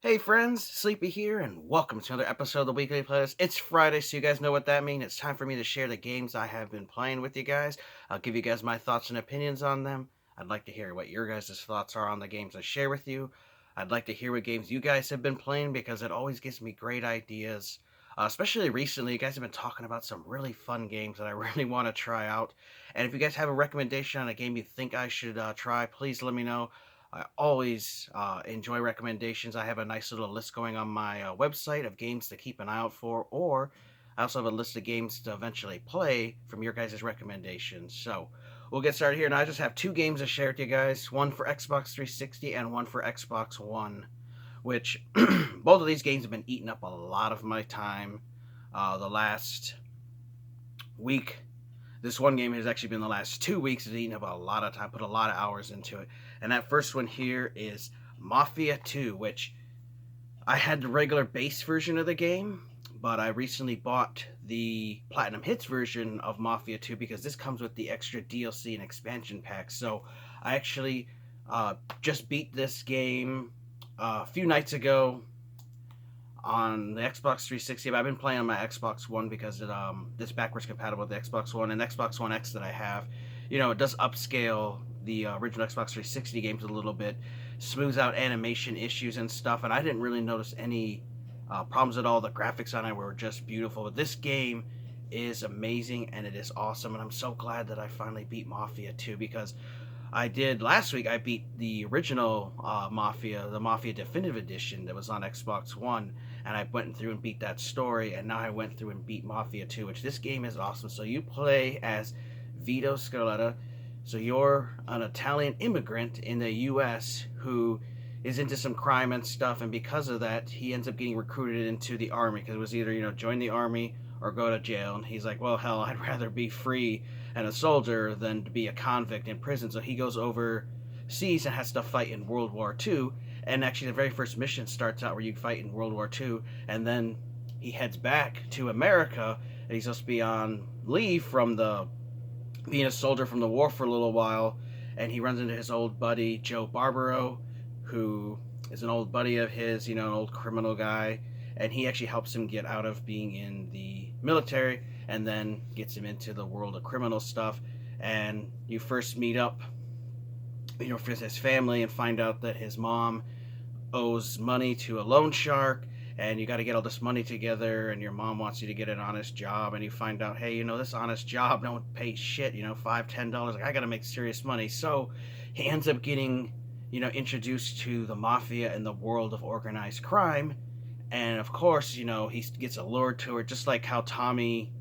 Hey friends, Sleepy here, and welcome to another episode of the Weekly Playlist. It's Friday, so you guys know what that means. It's time for me to share the games I have been playing with you guys. I'll give you guys my thoughts and opinions on them. I'd like to hear what your guys' thoughts are on the games I share with you. I'd like to hear what games you guys have been playing because it always gives me great ideas. Especially recently, you guys have been talking about some really fun games that I really want to try out. And if you guys have a recommendation on a game you think I should try, please let me know. I always enjoy recommendations. I have a nice little list going on my website of games to keep an eye out for, or I also have a list of games to eventually play from your guys' recommendations. So we'll get started here. Now, I just have two games to share with you guys, one for Xbox 360 and one for Xbox One, which both of these games have been eating up a lot of my time the last week. This one game has actually been the last 2 weeks. It's eaten up a lot of time, put a lot of hours into it. And that first one here is Mafia 2, which I had the regular base version of the game, but I recently bought the Platinum Hits version of Mafia 2 because this comes with the extra DLC and expansion pack. So I actually just beat this game a few nights ago on the Xbox 360, but I've been playing on my Xbox One because it's backwards compatible with the Xbox One and Xbox One X that I have. It does upscale the original Xbox 360 games a little bit, smooths out animation issues and stuff, and I didn't really notice any problems at all. The graphics on it were just beautiful. But this game is amazing and it is awesome, and I'm so glad that I finally beat Mafia 2 because I did last week. I beat the original Mafia, the Mafia Definitive Edition that was on Xbox One, and I went through and beat that story. And now I went through and beat Mafia 2, which this game is awesome. So you play as Vito Scarletta. So you're an Italian immigrant in the U.S. who is into some crime and stuff, and because of that, he ends up getting recruited into the army because it was either join the army or go to jail. And he's like, well, hell, I'd rather be free and a soldier than to be a convict in prison. So he goes overseas and has to fight in World War II. And actually, the very first mission starts out where you fight in World War II, and then he heads back to America, and he's supposed to be on leave from the being a soldier from the war for a little while, and he runs into his old buddy Joe Barbaro, who is an old buddy of his, an old criminal guy, and he actually helps him get out of being in the military and then gets him into the world of criminal stuff. And you first meet up for his family and find out that his mom owes money to a loan shark, and you got to get all this money together, and your mom wants you to get an honest job, and you find out, hey, this honest job no one pays shit, $5-10, like, I got to make serious money. So he ends up getting introduced to the mafia and the world of organized crime. And of course, he gets allured to it, just like how Tommy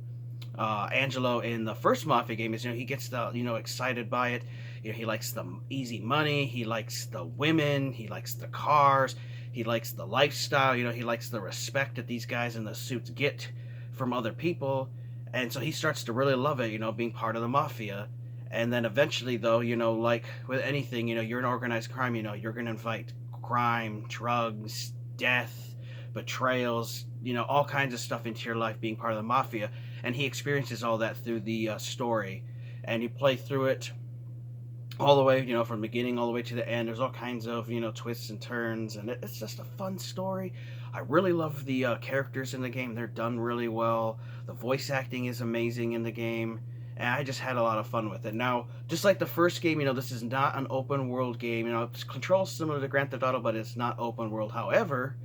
Angelo in the first Mafia game is. He gets excited by it. He likes the easy money. He likes the women. He likes the cars. He likes the lifestyle. He likes the respect that these guys in the suits get from other people. And so he starts to really love it, being part of the mafia. And then eventually, though, like with anything, you're an organized crime, you're going to invite crime, drugs, death, betrayals, all kinds of stuff into your life being part of the mafia. And he experiences all that through the story. And you play through it all the way, from the beginning all the way to the end. There's all kinds of, twists and turns, and it's just a fun story. I really love the characters in the game. They're done really well. The voice acting is amazing in the game, and I just had a lot of fun with it. Now, just like the first game, this is not an open world game. It's controls similar to Grand Theft Auto, but it's not open world. However,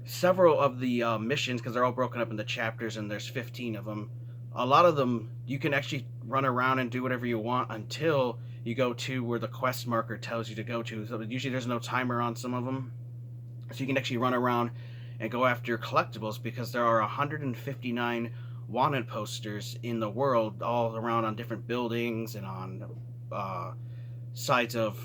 several of the missions, because they're all broken up into chapters, and there's 15 of them, a lot of them you can actually run around and do whatever you want until you go to where the quest marker tells you to go to. So usually there's no timer on some of them, so you can actually run around and go after collectibles, because there are 159 wanted posters in the world, all around on different buildings and on sides of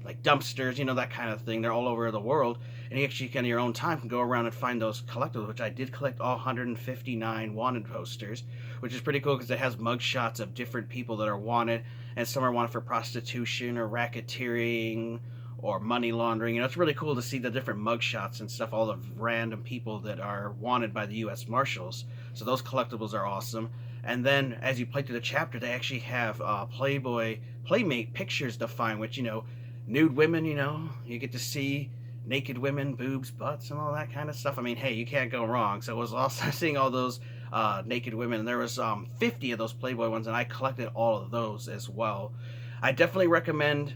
like dumpsters, that kind of thing. They're all over the world, and you actually can, in your own time, can go around and find those collectibles, which I did collect all 159 wanted posters, which is pretty cool because it has mugshots of different people that are wanted, and some are wanted for prostitution or racketeering or money laundering. It's really cool to see the different mugshots and stuff, all the random people that are wanted by the U.S. Marshals. So those collectibles are awesome. And then as you play through the chapter, they actually have Playboy Playmate pictures to find, which, nude women, you get to see naked women, boobs, butts, and all that kind of stuff. I mean, hey, you can't go wrong. So it was also seeing all those naked women. And there was 50 of those Playboy ones, and I collected all of those as well. I definitely recommend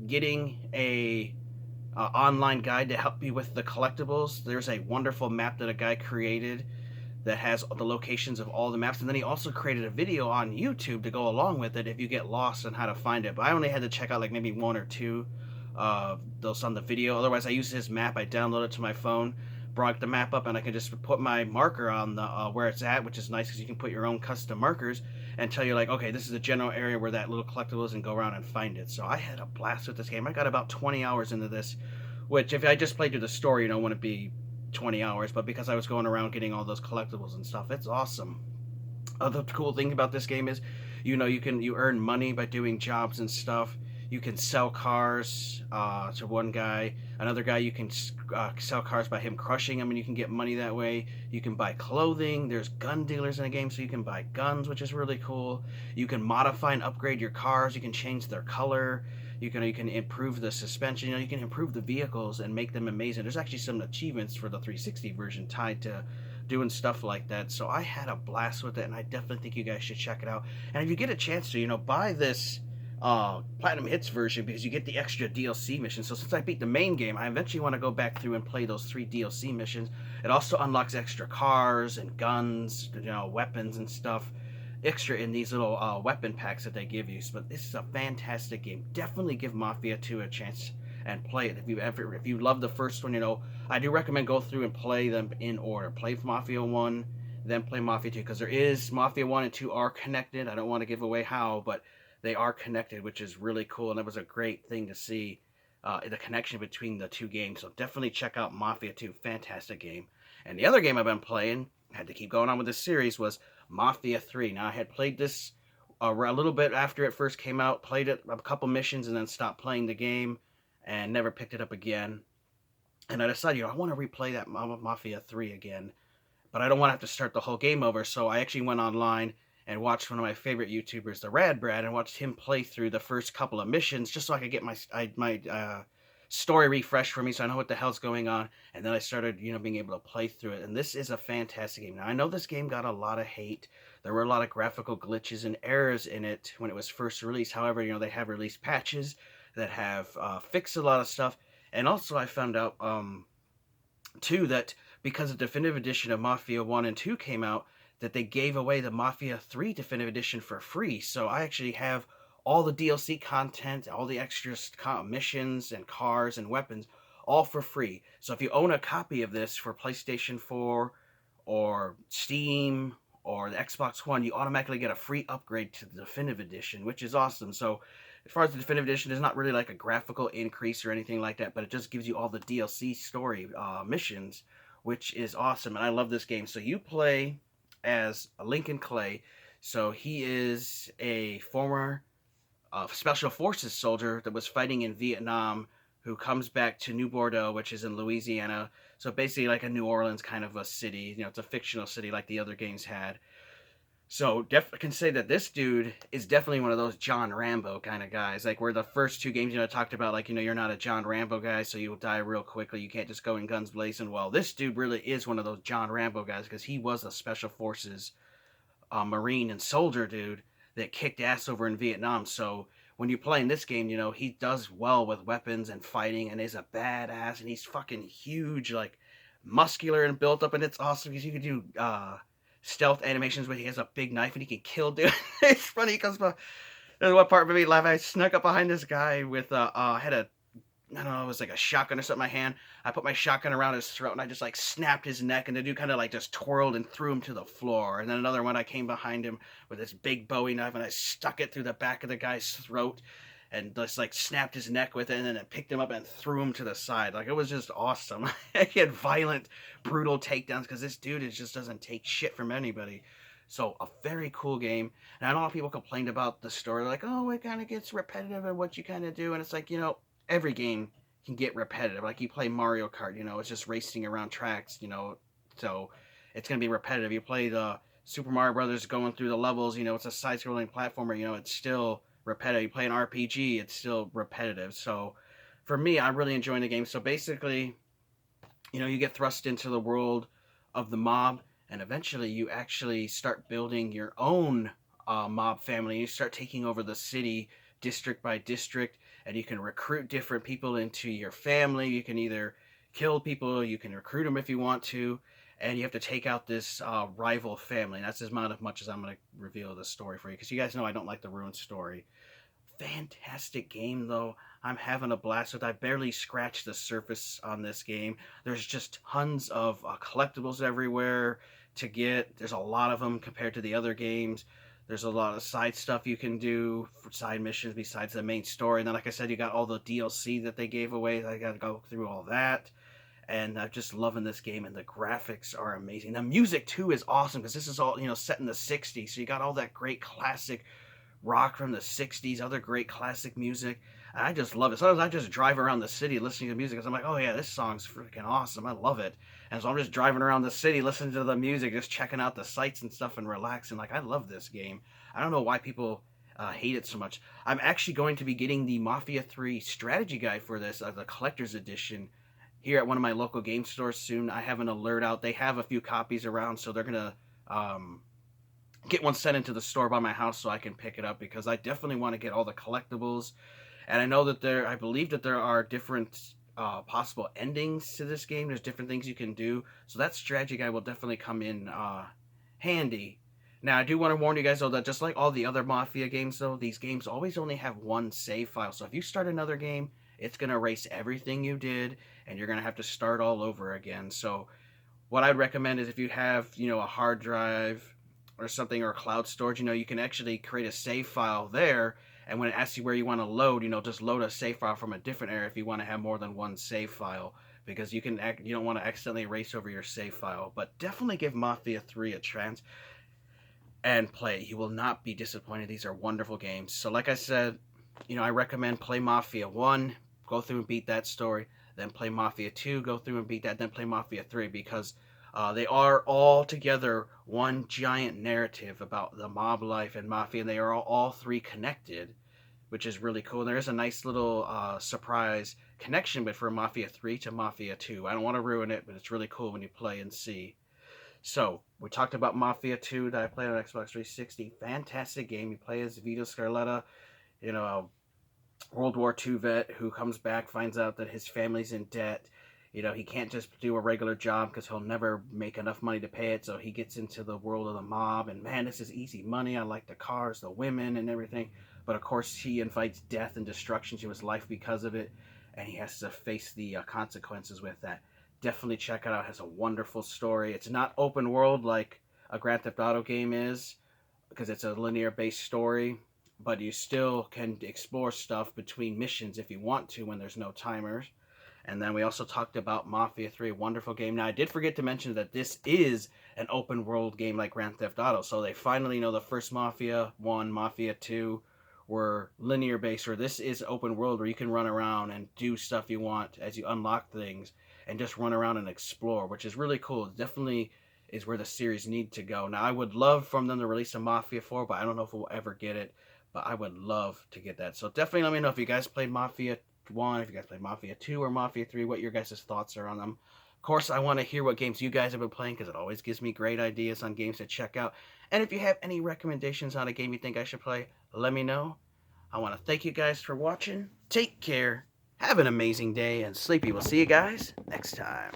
getting a online guide to help you with the collectibles. There's a wonderful map that a guy created that has the locations of all the maps, and then he also created a video on YouTube to go along with it if you get lost on how to find it. But I only had to check out like maybe one or two those on the video. Otherwise, I used his map. I downloaded it to my phone, brought the map up, and I can just put my marker on the where it's at, which is nice because you can put your own custom markers and tell you like, okay, this is the general area where that little collectible is, and go around and find it. So I had a blast with this game. I got about 20 hours into this, which if I just played through the story, wouldn't be 20 hours, but because I was going around getting all those collectibles and stuff, it's awesome. Other cool thing about this game is, you earn money by doing jobs and stuff. You can sell cars to one guy. Another guy, you can sell cars by him crushing them, and you can get money that way. You can buy clothing. There's gun dealers in the game, so you can buy guns, which is really cool. You can modify and upgrade your cars. You can change their color. You can improve the suspension. You can improve the vehicles and make them amazing. There's actually some achievements for the 360 version tied to doing stuff like that. So I had a blast with it, and I definitely think you guys should check it out. And if you get a chance to, buy this Platinum Hits version, because you get the extra DLC missions. So since I beat the main game, I eventually want to go back through and play those 3 DLC missions. It also unlocks extra cars and guns, weapons and stuff extra in these little weapon packs that they give you. But this is a fantastic game. Definitely give Mafia 2 a chance and play it. If you love the first one, I do recommend go through and play them in order. Play Mafia 1, then play Mafia 2, because there is Mafia 1 and 2 are connected. I don't want to give away how, but they are connected, which is really cool, and that was a great thing to see, the connection between the two games. So definitely check out Mafia 2. Fantastic game. And the other game I've been playing, had to keep going on with this series, was Mafia 3. Now, I had played this a little bit after it first came out, played it a couple missions, and then stopped playing the game, and never picked it up again. And I decided, I want to replay that Mafia 3 again, but I don't want to have to start the whole game over. So I actually went online and watched one of my favorite YouTubers, the Rad Brad, and watched him play through the first couple of missions, just so I could get my story refreshed for me, so I know what the hell's going on. And then I started, being able to play through it. And this is a fantastic game. Now, I know this game got a lot of hate. There were a lot of graphical glitches and errors in it when it was first released. However, they have released patches that have fixed a lot of stuff. And also, I found out, too, that because the Definitive Edition of Mafia 1 and 2 came out, that they gave away the Mafia 3 Definitive Edition for free. So I actually have all the DLC content, all the extra missions and cars and weapons, all for free. So if you own a copy of this for PlayStation 4 or Steam or the Xbox One, you automatically get a free upgrade to the Definitive Edition, which is awesome. So as far as the Definitive Edition, there's not really like a graphical increase or anything like that, but it just gives you all the DLC story missions, which is awesome. And I love this game. So you play as Lincoln Clay. So he is a former Special Forces soldier that was fighting in Vietnam, who comes back to New Bordeaux, which is in Louisiana. So basically like a New Orleans kind of a city. It's a fictional city like the other games had. So definitely can say that this dude is definitely one of those John Rambo kind of guys. Like where the first two games, talked about like, you're not a John Rambo guy, so you'll die real quickly. You can't just go in guns blazing. Well, this dude really is one of those John Rambo guys, because he was a Special Forces Marine and soldier dude that kicked ass over in Vietnam. So when you play in this game, he does well with weapons and fighting, and is a badass, and he's fucking huge, like muscular and built up, and it's awesome because you can do stealth animations where he has a big knife and he can kill dude. It's funny because there's one part made me laugh. I snuck up behind this guy with had a, I don't know, it was like a shotgun or something in my hand. I put my shotgun around his throat and I just like snapped his neck, and the dude kind of like just twirled and threw him to the floor. And then another one, I came behind him with this big Bowie knife and I stuck it through the back of the guy's throat and just like snapped his neck with it, and then it picked him up and threw him to the side. Like, it was just awesome. He had violent, brutal takedowns because this dude just doesn't take shit from anybody. So a very cool game. And I know a lot of people complained about the story, like, oh, it kind of gets repetitive and what you kind of do. And it's like, every game can get repetitive. Like you play Mario Kart, it's just racing around tracks, so it's going to be repetitive. You play the Super Mario Brothers going through the levels, it's a side-scrolling platformer, it's still repetitive. You play an RPG, it's still repetitive. So for me, I'm really enjoying the game. So basically, you get thrust into the world of the mob, and eventually you actually start building your own mob family. You start taking over the city district by district, and you can recruit different people into your family. You can either kill people, you can recruit them if you want to, and you have to take out this rival family. And that's as much as I'm going to reveal the story for you, because you guys know I don't like the ruined story. Fantastic game, though. I'm having a blast with. I barely scratched the surface on this game. There's just tons of collectibles everywhere to get. There's a lot of them compared to the other games. There's a lot of side stuff you can do for side missions besides the main story. And then, like I said, you got all the DLC that they gave away. I got to go through all that. And I'm just loving this game, and the graphics are amazing. The music, too, is awesome because this is all, set in the 60s. So you got all that great classic rock from the 60s, other great classic music. And I just love it. Sometimes I just drive around the city listening to music because I'm like, oh yeah, this song's freaking awesome. I love it. And so I'm just driving around the city listening to the music, just checking out the sights and stuff and relaxing. Like, I love this game. I don't know why people hate it so much. I'm actually going to be getting the Mafia 3 strategy guide for this, the collector's edition, here at one of my local game stores soon. I have an alert out. They have a few copies around, so they're going to get one sent into the store by my house so I can pick it up, because I definitely want to get all the collectibles. And I know that I believe that there are different possible endings to this game. There's different things you can do. So that strategy guide will definitely come in handy. Now, I do want to warn you guys, though, that just like all the other Mafia games, though, these games always only have one save file. So if you start another game, it's going to erase everything you did, and you're going to have to start all over again. So what I'd recommend is if you have, a hard drive or something, or cloud storage, you can actually create a save file there, and when it asks you where you want to load, just load a save file from a different area if you want to have more than one save file, because you don't want to accidentally erase over your save file. But definitely give Mafia 3 a chance and play. You will not be disappointed. These are wonderful games. So like I said, I recommend play Mafia 1, go through and beat that story, then play Mafia 2, go through and beat that, then play Mafia 3, because they are all together one giant narrative about the mob life and Mafia, and they are all three connected, which is really cool. And there is a nice little surprise connection from Mafia 3 to Mafia 2. I don't want to ruin it, but it's really cool when you play and see. So, we talked about Mafia 2 that I played on Xbox 360. Fantastic game. You play as Vito Scarletta, a World War II vet who comes back, finds out that his family's in debt. He can't just do a regular job because he'll never make enough money to pay it, so he gets into the world of the mob, and man, this is easy money. I like the cars, the women, and everything. But of course, he invites death and destruction to his life because of it, and he has to face the consequences with that. Definitely check it out. It has a wonderful story. It's not open world like a Grand Theft Auto game is, because it's a linear-based story, but you still can explore stuff between missions if you want to when there's no timers. And then we also talked about Mafia 3, a wonderful game. Now, I did forget to mention that this is an open world game like Grand Theft Auto. So they finally the first Mafia 1, Mafia 2 were linear based, or this is open world where you can run around and do stuff you want as you unlock things and just run around and explore, which is really cool. It definitely is where the series need to go. Now, I would love from them to release a Mafia 4, but I don't know if we'll ever get it. But I would love to get that. So definitely let me know if you guys played Mafia 1, if you guys played Mafia 2 or Mafia 3, what your guys' thoughts are on them. Of course, I want to hear what games you guys have been playing, because it always gives me great ideas on games to check out. And if you have any recommendations on a game you think I should play, let me know. I want to thank you guys for watching. Take care. Have an amazing day, and Sleepy will see you guys next time.